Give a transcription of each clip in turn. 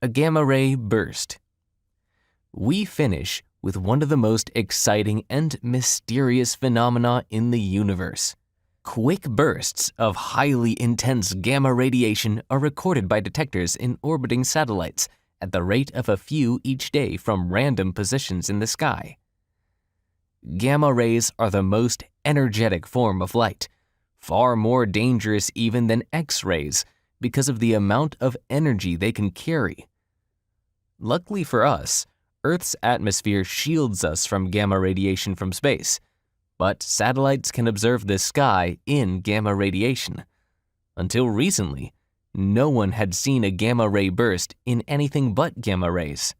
A gamma ray burst. We finish with one of the most exciting and mysterious phenomena in the universe. Quick bursts of highly intense gamma radiation are recorded by detectors in orbiting satellites at the rate of a few each day from random positions in the sky. Gamma rays are the most energetic form of light, far more dangerous even than X-rays because of the amount of energy they can carry. Luckily for us, Earth's atmosphere shields us from gamma radiation from space, but satellites can observe the sky in gamma radiation. Until recently, no one had seen a gamma ray burst in anything but gamma rays.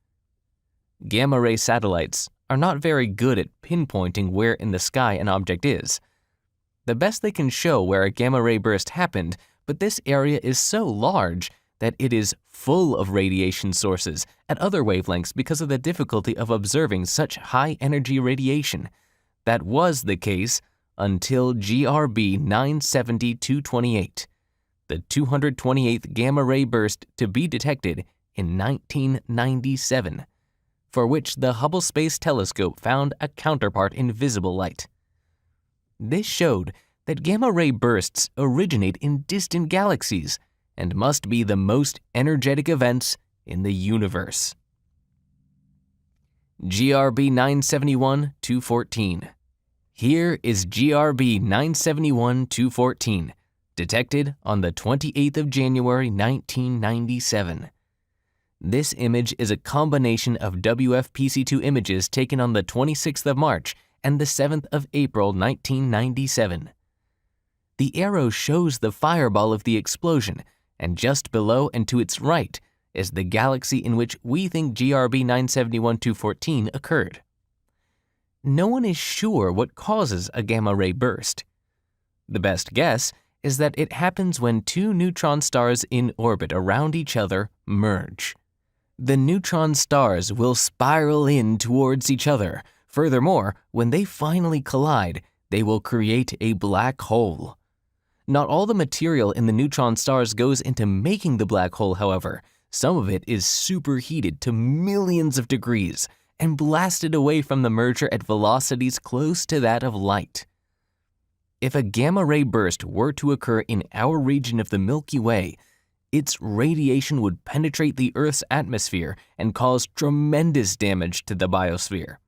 Gamma ray satellites are not very good at pinpointing where in the sky an object is. The best they can show where a gamma ray burst happened, but this area is so large that it is full of radiation sources at other wavelengths because of the difficulty of observing such high-energy radiation. That was the case until GRB 970-228, the 228th gamma ray burst to be detected in 1997, for which the Hubble Space Telescope found a counterpart in visible light. This showed that gamma ray bursts originate in distant galaxies and must be the most energetic events in the universe. GRB 971-214. Here is GRB 971-214, detected on the 28th of January 1997. This image is a combination of WFPC2 images taken on the 26th of March and the 7th of April 1997. The arrow shows the fireball of the explosion, and just below and to its right is the galaxy in which we think GRB 971-214 occurred. No one is sure what causes a gamma ray burst. The best guess is that it happens when two neutron stars in orbit around each other merge. The neutron stars will spiral in towards each other. Furthermore, when they finally collide, they will create a black hole. Not all the material in the neutron stars goes into making the black hole, however. Some of it is superheated to millions of degrees and blasted away from the merger at velocities close to that of light. If a gamma ray burst were to occur in our region of the Milky Way, its radiation would penetrate the Earth's atmosphere and cause tremendous damage to the biosphere.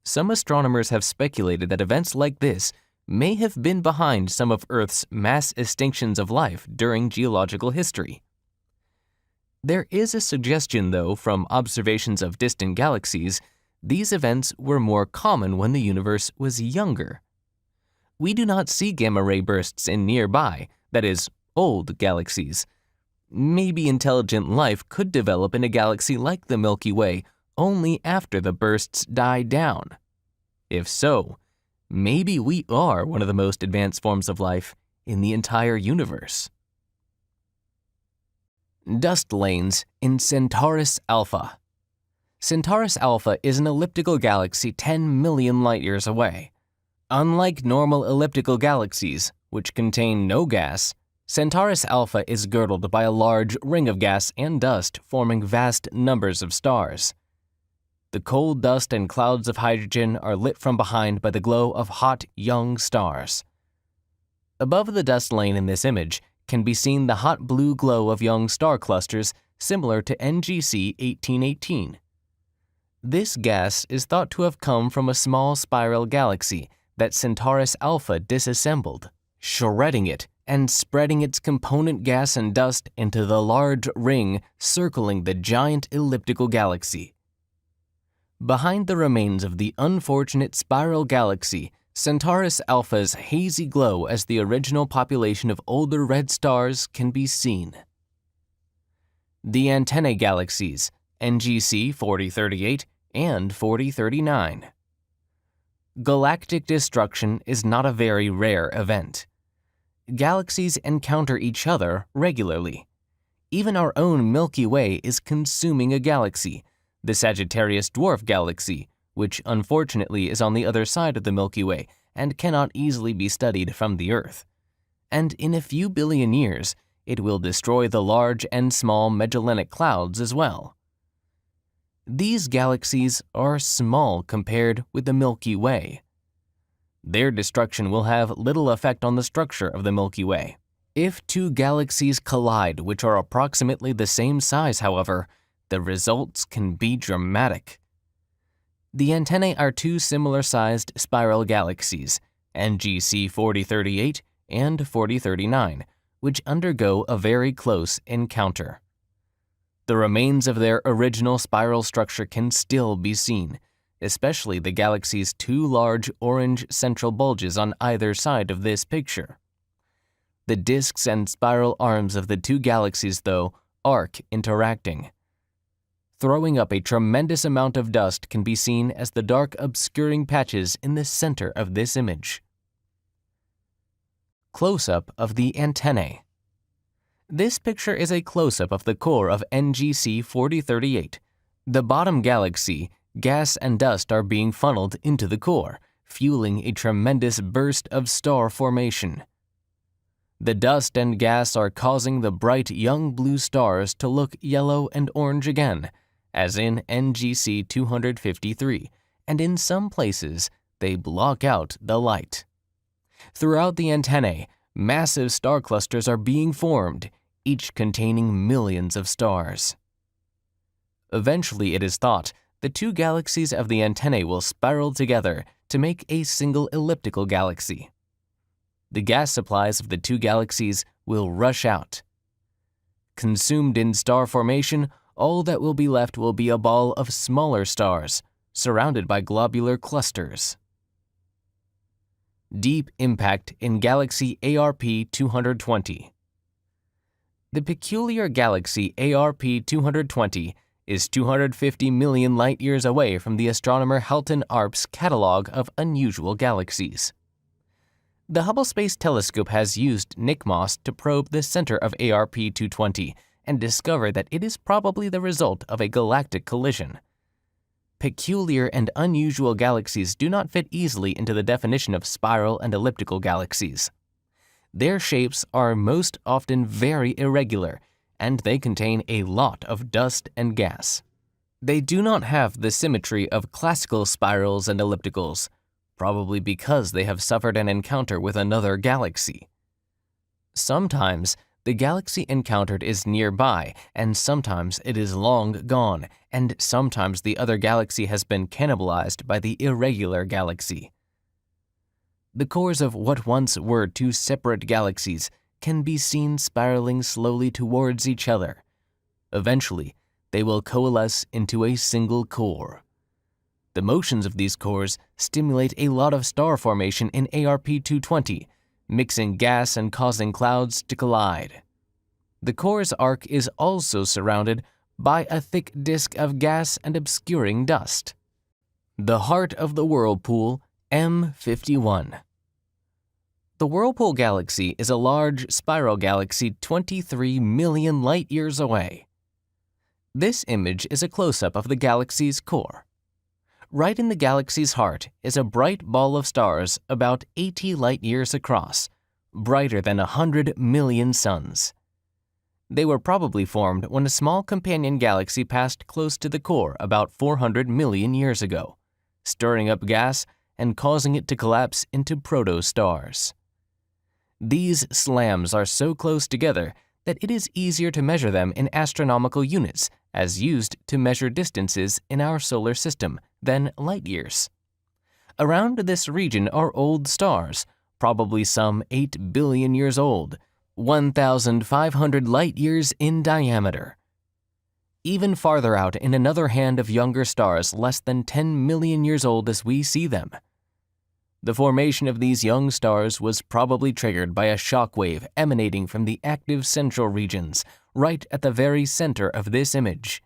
Some astronomers have speculated that events like this may have been behind some of Earth's mass extinctions of life during geological history. There is a suggestion, though, from observations of distant galaxies, these events were more common when the universe was younger. We do not see gamma ray bursts in nearby, that is, old galaxies. Maybe intelligent life could develop in a galaxy like the Milky Way only after the bursts die down. If so, maybe we are one of the most advanced forms of life in the entire universe. Dust lanes in Centaurus Alpha. Centaurus Alpha is an elliptical galaxy 10 million light-years away. Unlike normal elliptical galaxies, which contain no gas, Centaurus Alpha is girdled by a large ring of gas and dust forming vast numbers of stars. The cold dust and clouds of hydrogen are lit from behind by the glow of hot, young stars. Above the dust lane in this image can be seen the hot blue glow of young star clusters similar to NGC 1818. This gas is thought to have come from a small spiral galaxy that Centaurus Alpha disassembled, shredding it and spreading its component gas and dust into the large ring circling the giant elliptical galaxy. Behind the remains of the unfortunate spiral galaxy, Centaurus Alpha's hazy glow as the original population of older red stars can be seen. The antennae galaxies, NGC 4038 and 4039. Galactic destruction is not a very rare event. Galaxies encounter each other regularly. Even our own Milky Way is consuming a galaxy, the Sagittarius Dwarf Galaxy, which unfortunately is on the other side of the Milky Way and cannot easily be studied from the Earth. And in a few billion years, it will destroy the large and small Magellanic Clouds as well. These galaxies are small compared with the Milky Way. Their destruction will have little effect on the structure of the Milky Way. If two galaxies collide which are approximately the same size, however, the results can be dramatic. The antennae are two similar-sized spiral galaxies, NGC 4038 and 4039, which undergo a very close encounter. The remains of their original spiral structure can still be seen, especially the galaxy's two large orange central bulges on either side of this picture. The disks and spiral arms of the two galaxies, though, arc interacting. Throwing up a tremendous amount of dust can be seen as the dark obscuring patches in the center of this image. Close-up of the antennae. This picture is a close-up of the core of NGC 4038. The bottom galaxy, gas and dust are being funneled into the core, fueling a tremendous burst of star formation. The dust and gas are causing the bright young blue stars to look yellow and orange again, as in NGC 253, and in some places, they block out the light. Throughout the antennae, massive star clusters are being formed, each containing millions of stars. Eventually, it is thought, the two galaxies of the antennae will spiral together to make a single elliptical galaxy. The gas supplies of the two galaxies will rush out. Consumed in star formation, all that will be left will be a ball of smaller stars, surrounded by globular clusters. Deep impact in galaxy ARP 220. The peculiar galaxy ARP 220 is 250 million light-years away from the astronomer Halton Arp's catalog of unusual galaxies. The Hubble Space Telescope has used NICMOS to probe the center of ARP 220 and discover that it is probably the result of a galactic collision. Peculiar and unusual galaxies do not fit easily into the definition of spiral and elliptical galaxies. Their shapes are most often very irregular, and they contain a lot of dust and gas. They do not have the symmetry of classical spirals and ellipticals, probably because they have suffered an encounter with another galaxy. Sometimes, the galaxy encountered is nearby, and sometimes it is long gone, and sometimes the other galaxy has been cannibalized by the irregular galaxy. The cores of what once were two separate galaxies can be seen spiraling slowly towards each other. Eventually, they will coalesce into a single core. The motions of these cores stimulate a lot of star formation in ARP 220, mixing gas and causing clouds to collide. The core's arc is also surrounded by a thick disk of gas and obscuring dust. The heart of the whirlpool, M51. The Whirlpool Galaxy is a large spiral galaxy 23 million light-years away. This image is a close-up of the galaxy's core. Right in the galaxy's heart is a bright ball of stars about 80 light-years across, brighter than 100 million suns. They were probably formed when a small companion galaxy passed close to the core about 400 million years ago, stirring up gas and causing it to collapse into protostars. These slams are so close together that it is easier to measure them in astronomical units as used to measure distances in our solar system than light-years. Around this region are old stars, probably some 8 billion years old, 1,500 light-years in diameter. Even farther out in another hand of younger stars less than 10 million years old as we see them. The formation of these young stars was probably triggered by a shock wave emanating from the active central regions, right at the very center of this image.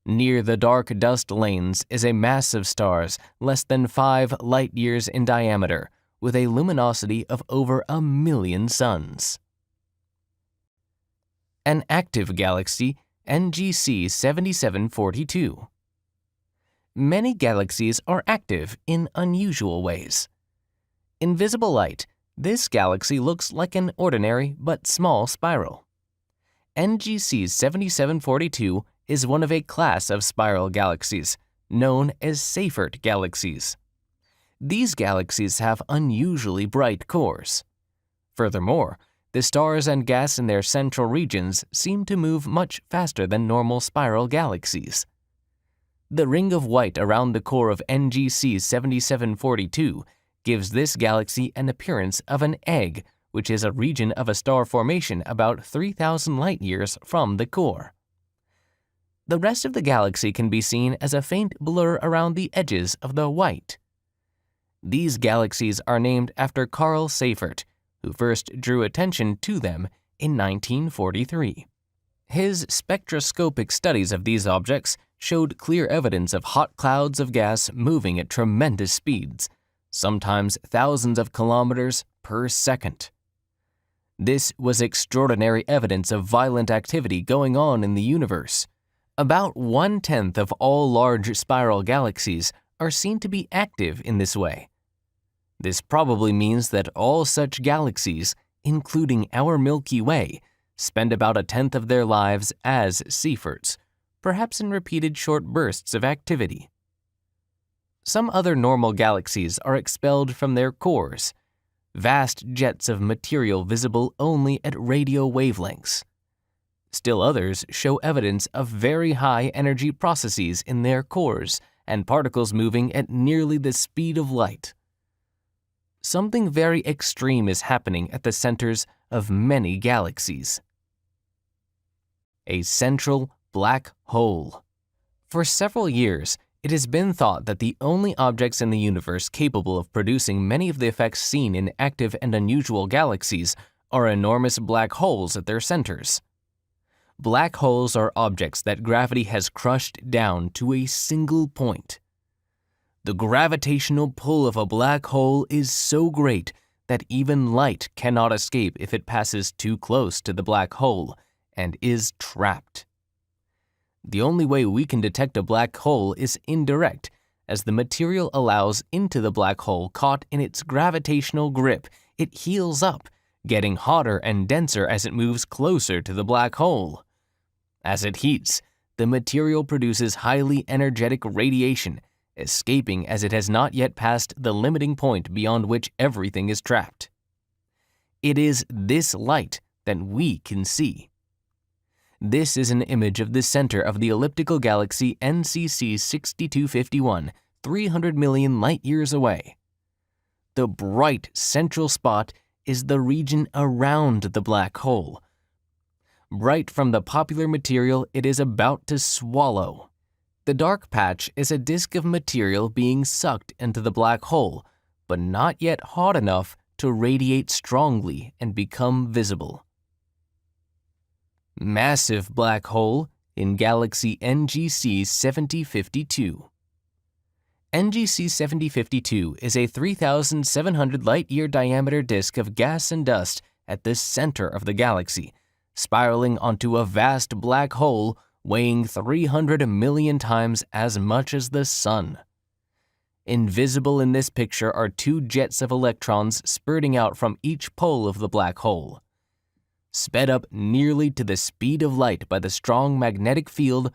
Near the dark dust lanes is a mass of stars less than 5 light-years in diameter, with a luminosity of over 1 million suns. An active galaxy, NGC 7742. Many galaxies are active in unusual ways. In visible light, This galaxy looks like an ordinary but small spiral. NGC 7742 is one of a class of spiral galaxies, known as Seyfert galaxies. These galaxies have unusually bright cores. Furthermore, the stars and gas in their central regions seem to move much faster than normal spiral galaxies. The ring of white around the core of NGC 7742 gives this galaxy an appearance of an egg, which is a region of a star formation about 3,000 light-years from the core. The rest of the galaxy can be seen as a faint blur around the edges of the white. These galaxies are named after Carl Seyfert, who first drew attention to them in 1943. His spectroscopic studies of these objects showed clear evidence of hot clouds of gas moving at tremendous speeds, sometimes thousands of kilometers per second. This was extraordinary evidence of violent activity going on in the universe. About 1/10 of all large spiral galaxies are seen to be active in this way. This probably means that all such galaxies, including our Milky Way, spend about 1/10 of their lives as Seyferts, perhaps in repeated short bursts of activity. Some other normal galaxies are expelled from their cores, vast jets of material visible only at radio wavelengths. Still others show evidence of very high energy processes in their cores and particles moving at nearly the speed of light. Something very extreme is happening at the centers of many galaxies. A central black hole. For several years, it has been thought that the only objects in the universe capable of producing many of the effects seen in active and unusual galaxies are enormous black holes at their centers. Black holes are objects that gravity has crushed down to a single point. The gravitational pull of a black hole is so great that even light cannot escape if it passes too close to the black hole and is trapped. The only way we can detect a black hole is indirect, as the material allows into the black hole caught in its gravitational grip. It heals up, getting hotter and denser as it moves closer to the black hole. As it heats, the material produces highly energetic radiation, escaping as it has not yet passed the limiting point beyond which everything is trapped. It is this light that we can see. This is an image of the center of the elliptical galaxy NCC 6251, 300 million light-years away. The bright central spot is the region around the black hole. Bright from the popular material it is about to swallow. The dark patch is a disk of material being sucked into the black hole, but not yet hot enough to radiate strongly and become visible. Massive black hole in galaxy NGC 7052. NGC 7052 is a 3,700 light-year diameter disk of gas and dust at the center of the galaxy, spiraling onto a vast black hole weighing 300 million times as much as the Sun. Invisible in this picture are two jets of electrons spurting out from each pole of the black hole. Sped up nearly to the speed of light by the strong magnetic field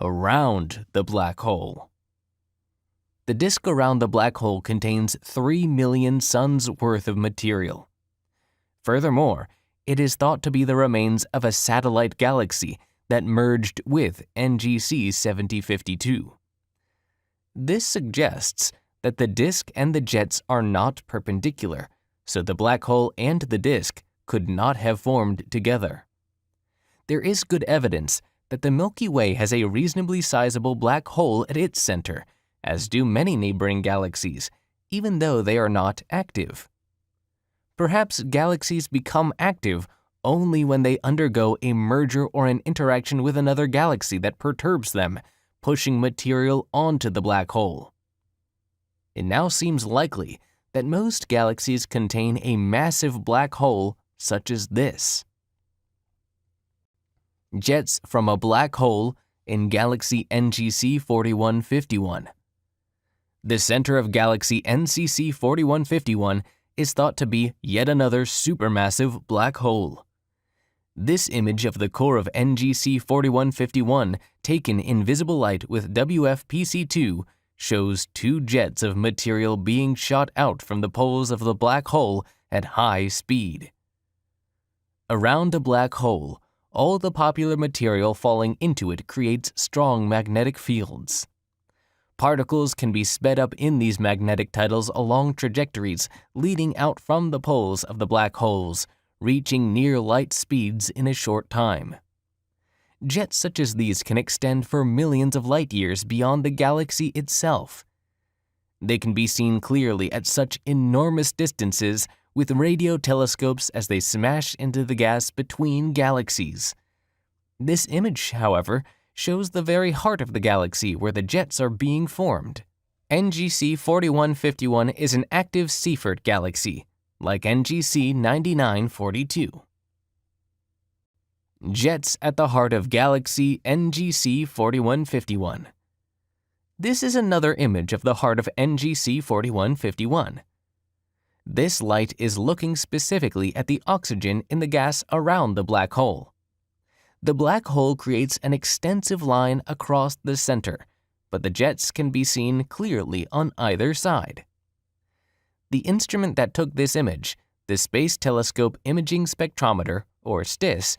around the black hole. The disk around the black hole contains 3 million suns worth of material. Furthermore, it is thought to be the remains of a satellite galaxy that merged with NGC 7052. This suggests that the disk and the jets are not perpendicular, so the black hole and the disk could not have formed together. There is good evidence that the Milky Way has a reasonably sizable black hole at its center, as do many neighboring galaxies, even though they are not active. Perhaps galaxies become active only when they undergo a merger or an interaction with another galaxy that perturbs them, pushing material onto the black hole. It now seems likely that most galaxies contain a massive black hole such as this. Jets from a black hole in galaxy NGC 4151. The center of galaxy NCC 4151 is thought to be yet another supermassive black hole. This image of the core of NGC 4151, taken in visible light with WFPC-2, shows two jets of material being shot out from the poles of the black hole at high speed. Around a black hole, all the popular material falling into it creates strong magnetic fields. Particles can be sped up in these magnetic titles along trajectories leading out from the poles of the black holes, reaching near light speeds in a short time. Jets such as these can extend for millions of light years beyond the galaxy itself. They can be seen clearly at such enormous distances with radio telescopes as they smash into the gas between galaxies. This image, however, shows the very heart of the galaxy where the jets are being formed. NGC 4151 is an active Seyfert galaxy, like NGC 9942. Jets at the heart of galaxy NGC 4151. This is another image of the heart of NGC 4151. This light is looking specifically at the oxygen in the gas around the black hole. The black hole creates an extensive line across the center, but the jets can be seen clearly on either side. The instrument that took this image, the Space Telescope Imaging Spectrometer, or STIS,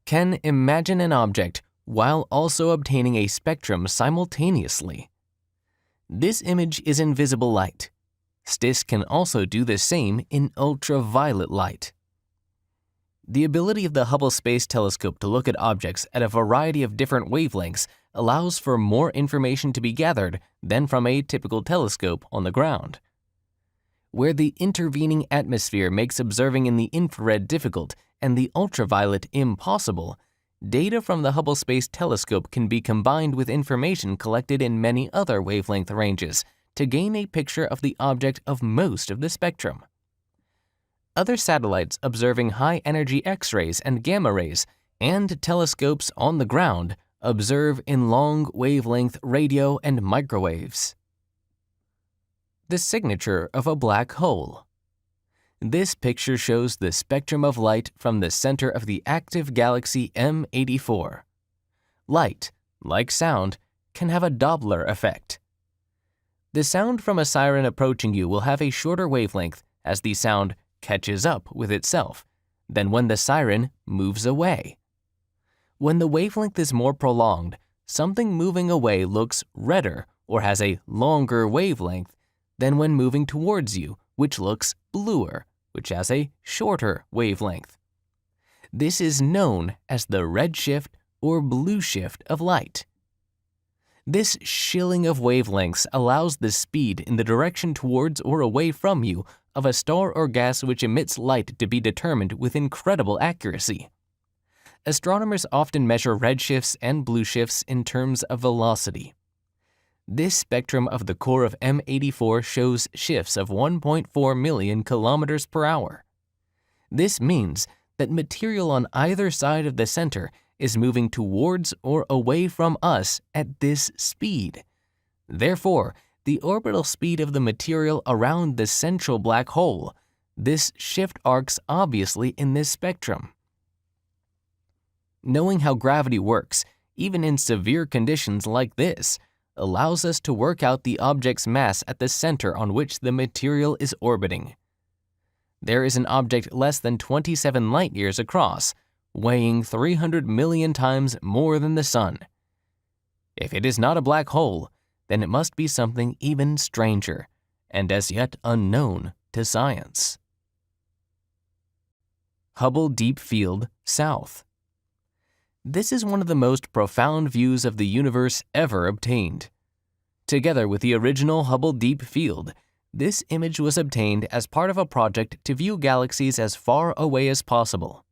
can imagine an object while also obtaining a spectrum simultaneously. This image is in visible light. STIS can also do the same in ultraviolet light. The ability of the Hubble Space Telescope to look at objects at a variety of different wavelengths allows for more information to be gathered than from a typical telescope on the ground. Where the intervening atmosphere makes observing in the infrared difficult and the ultraviolet impossible, data from the Hubble Space Telescope can be combined with information collected in many other wavelength ranges to gain a picture of the object of most of the spectrum. Other satellites observing high-energy X-rays and gamma rays, and telescopes on the ground observe in long wavelength radio and microwaves. The signature of a black hole. This picture shows the spectrum of light from the center of the active galaxy M84. Light, like sound, can have a Doppler effect. The sound from a siren approaching you will have a shorter wavelength as the sound catches up with itself than when the siren moves away. When the wavelength is more prolonged, something moving away looks redder or has a longer wavelength than when moving towards you, which looks bluer, which has a shorter wavelength. This is known as the redshift or blue shift of light. This shilling of wavelengths allows the speed in the direction towards or away from you of a star or gas which emits light to be determined with incredible accuracy. Astronomers often measure redshifts and blue shifts in terms of velocity. This spectrum of the core of M84 shows shifts of 1.4 million kilometers per hour. This means that material on either side of the center is moving towards or away from us at this speed. Therefore, the orbital speed of the material around the central black hole, this shift arcs obviously in this spectrum. Knowing how gravity works, even in severe conditions like this, allows us to work out the object's mass at the center on which the material is orbiting. There is an object less than 27 light-years across, weighing 300 million times more than the Sun. If it is not a black hole, then it must be something even stranger, and as yet unknown to science. Hubble Deep Field, South. This is one of the most profound views of the universe ever obtained. Together with the original Hubble Deep Field, this image was obtained as part of a project to view galaxies as far away as possible.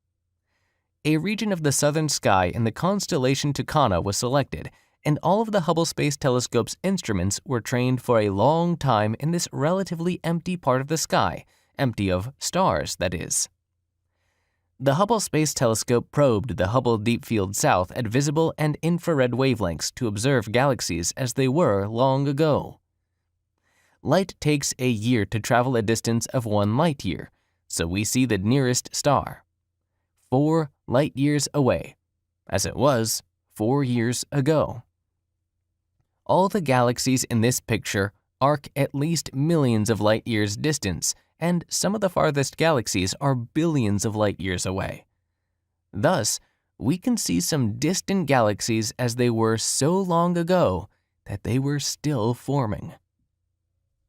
A region of the southern sky in the constellation Tucana was selected, and all of the Hubble Space Telescope's instruments were trained for a long time in this relatively empty part of the sky, empty of stars, that is. The Hubble Space Telescope probed the Hubble Deep Field South at visible and infrared wavelengths to observe galaxies as they were long ago. light takes a year to travel a distance of 1 light year, so we see the nearest star 4 light years away, as it was 4 years ago. All the galaxies in this picture arc at least millions of light years distance, and some of the farthest galaxies are billions of light years away. Thus, we can see some distant galaxies as they were so long ago that they were still forming.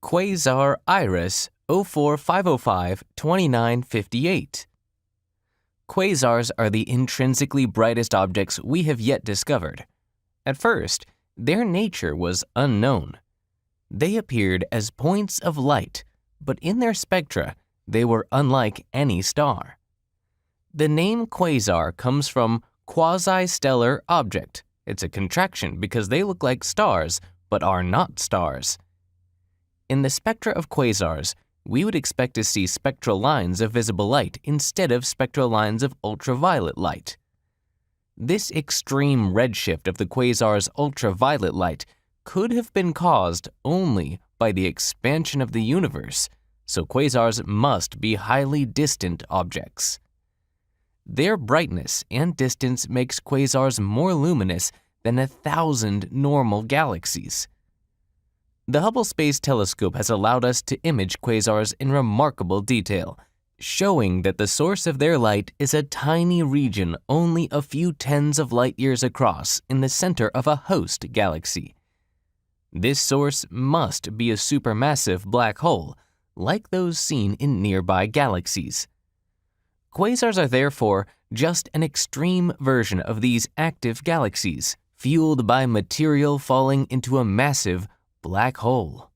Quasar Iris 04505-2958. Quasars are the intrinsically brightest objects we have yet discovered. At first, their nature was unknown. They appeared as points of light, but in their spectra, they were unlike any star. The name quasar comes from quasi-stellar object. It's a contraction because they look like stars, but are not stars. In the spectra of quasars, we would expect to see spectral lines of visible light instead of spectral lines of ultraviolet light. This extreme redshift of the quasar's ultraviolet light could have been caused only by the expansion of the universe, so quasars must be highly distant objects. Their brightness and distance makes quasars more luminous than 1,000 normal galaxies. The Hubble Space Telescope has allowed us to image quasars in remarkable detail, showing that the source of their light is a tiny region only a few tens of light years across in the center of a host galaxy. This source must be a supermassive black hole, like those seen in nearby galaxies. Quasars are therefore just an extreme version of these active galaxies, fueled by material falling into a massive black hole.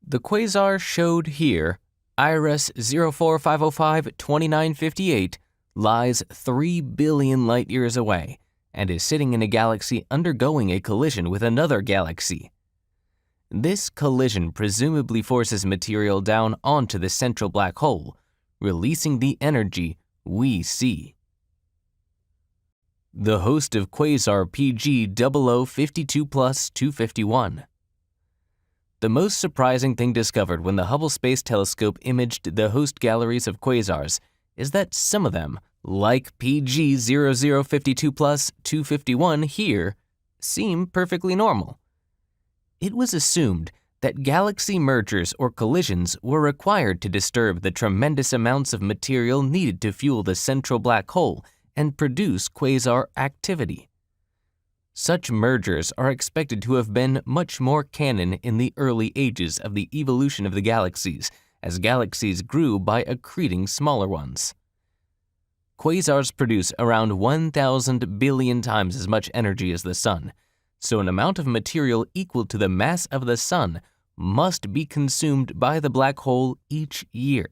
The quasar showed here, Iris 04505-2958, lies 3 billion light-years away and is sitting in a galaxy undergoing a collision with another galaxy. This collision presumably forces material down onto the central black hole, releasing the energy we see. The host of quasar PG 0052+251. The most surprising thing discovered when the Hubble Space Telescope imaged the host galleries of quasars is that some of them, like PG 0052+251 here, seem perfectly normal. It was assumed that galaxy mergers or collisions were required to disturb the tremendous amounts of material needed to fuel the central black hole and produce quasar activity. Such mergers are expected to have been much more canon in the early ages of the evolution of the galaxies, as galaxies grew by accreting smaller ones. Quasars produce around 1,000 billion times as much energy as the Sun, so an amount of material equal to the mass of the Sun must be consumed by the black hole each year.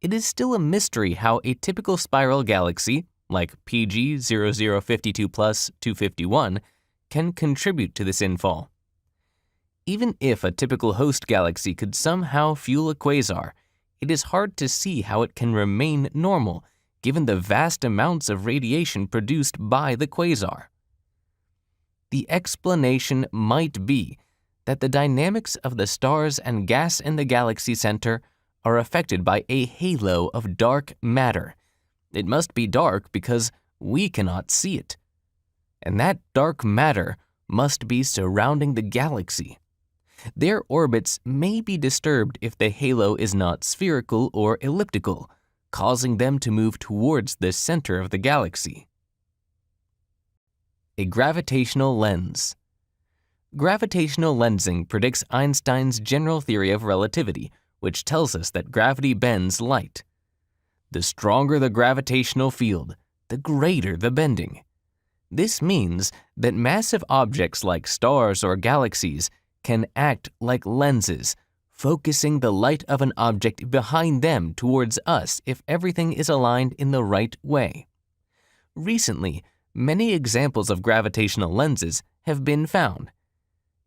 It is still a mystery how a typical spiral galaxy, like PG 0052+251, can contribute to this infall. Even if a typical host galaxy could somehow fuel a quasar, it is hard to see how it can remain normal, given the vast amounts of radiation produced by the quasar. The explanation might be that the dynamics of the stars and gas in the galaxy center are affected by a halo of dark matter. It must be dark because we cannot see it. And that dark matter must be surrounding the galaxy. Their orbits may be disturbed if the halo is not spherical or elliptical, causing them to move towards the center of the galaxy. A gravitational lens. Gravitational lensing predicts Einstein's general theory of relativity, which tells us that gravity bends light. The stronger the gravitational field, the greater the bending. This means that massive objects like stars or galaxies can act like lenses, focusing the light of an object behind them towards us if everything is aligned in the right way. Recently, many examples of gravitational lenses have been found.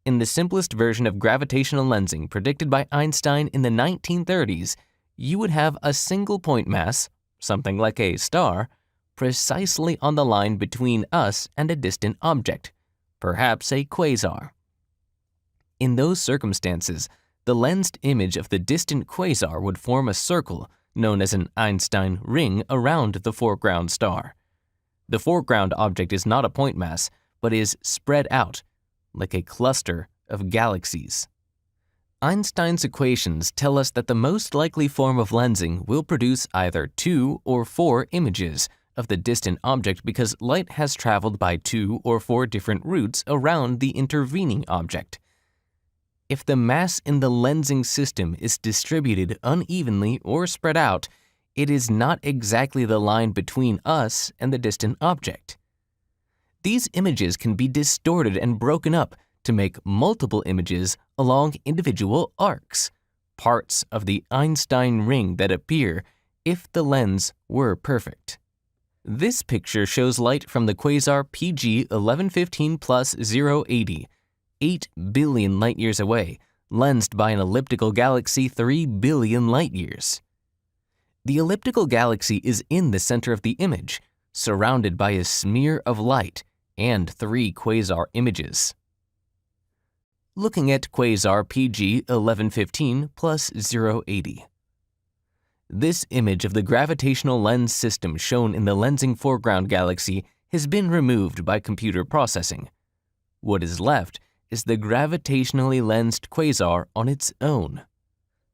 In the simplest version of gravitational lensing predicted by Einstein in the 1930s, you would have a single point mass, something like a star, precisely on the line between us and a distant object, perhaps a quasar. In those circumstances, the lensed image of the distant quasar would form a circle known as an Einstein ring around the foreground star. The foreground object is not a point mass, but is spread out, like a cluster of galaxies. Einstein's equations tell us that the most likely form of lensing will produce either 2 or 4 images of the distant object because light has traveled by 2 or 4 different routes around the intervening object. If the mass in the lensing system is distributed unevenly or spread out, it is not exactly the line between us and the distant object. These images can be distorted and broken up to make multiple images along individual arcs, parts of the Einstein ring that appear if the lens were perfect. This picture shows light from the quasar PG 1115 plus 080, 8 billion light-years away, lensed by an elliptical galaxy 3 billion light-years. The elliptical galaxy is in the center of the image, surrounded by a smear of light and 3 quasar images. Looking at quasar PG 1115 plus 080. This image of the gravitational lens system shown in the lensing foreground galaxy has been removed by computer processing. What is left is the gravitationally lensed quasar on its own.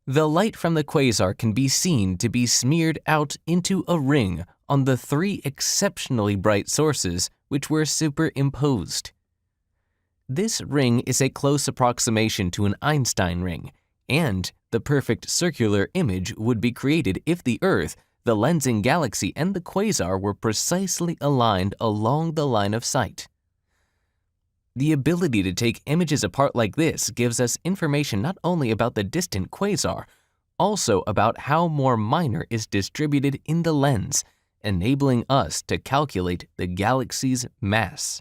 The light from the quasar can be seen to be smeared out into a ring on the 3 exceptionally bright sources which were superimposed. This ring is a close approximation to an Einstein ring, and the perfect circular image would be created if the Earth, the lensing galaxy, and the quasar were precisely aligned along the line of sight. The ability to take images apart like this gives us information not only about the distant quasar, also about how more minor is distributed in the lens, enabling us to calculate the galaxy's mass.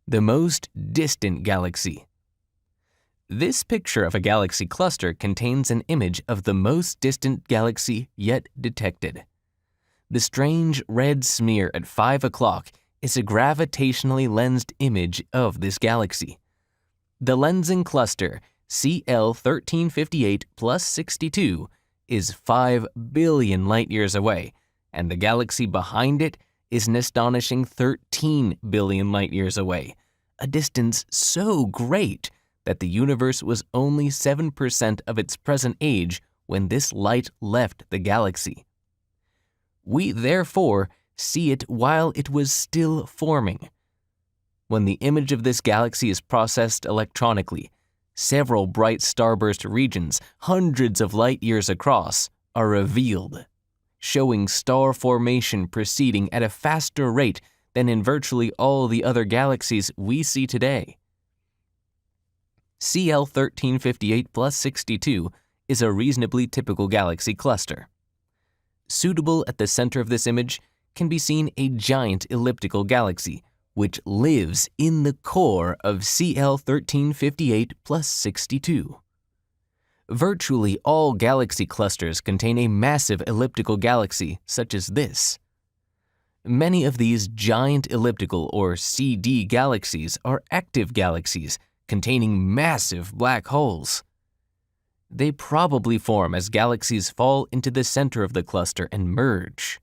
The most distant galaxy. This picture of a galaxy cluster contains an image of the most distant galaxy yet detected. The strange red smear at 5 o'clock is a gravitationally lensed image of this galaxy. The lensing cluster CL 1358 plus 62 is 5 billion light-years away, and the galaxy behind it is an astonishing 13 billion light-years away, a distance so great that the universe was only 7% of its present age when this light left the galaxy. We therefore see it while it was still forming. When the image of this galaxy is processed electronically, several bright starburst regions, hundreds of light-years across, are revealed, showing star formation proceeding at a faster rate than in virtually all the other galaxies we see today. CL 1358 plus 62 is a reasonably typical galaxy cluster. Suitable at the center of this image can be seen a giant elliptical galaxy, which lives in the core of CL 1358 plus 62. Virtually all galaxy clusters contain a massive elliptical galaxy such as this. Many of these giant elliptical or CD galaxies are active galaxies containing massive black holes. They probably form as galaxies fall into the center of the cluster and merge.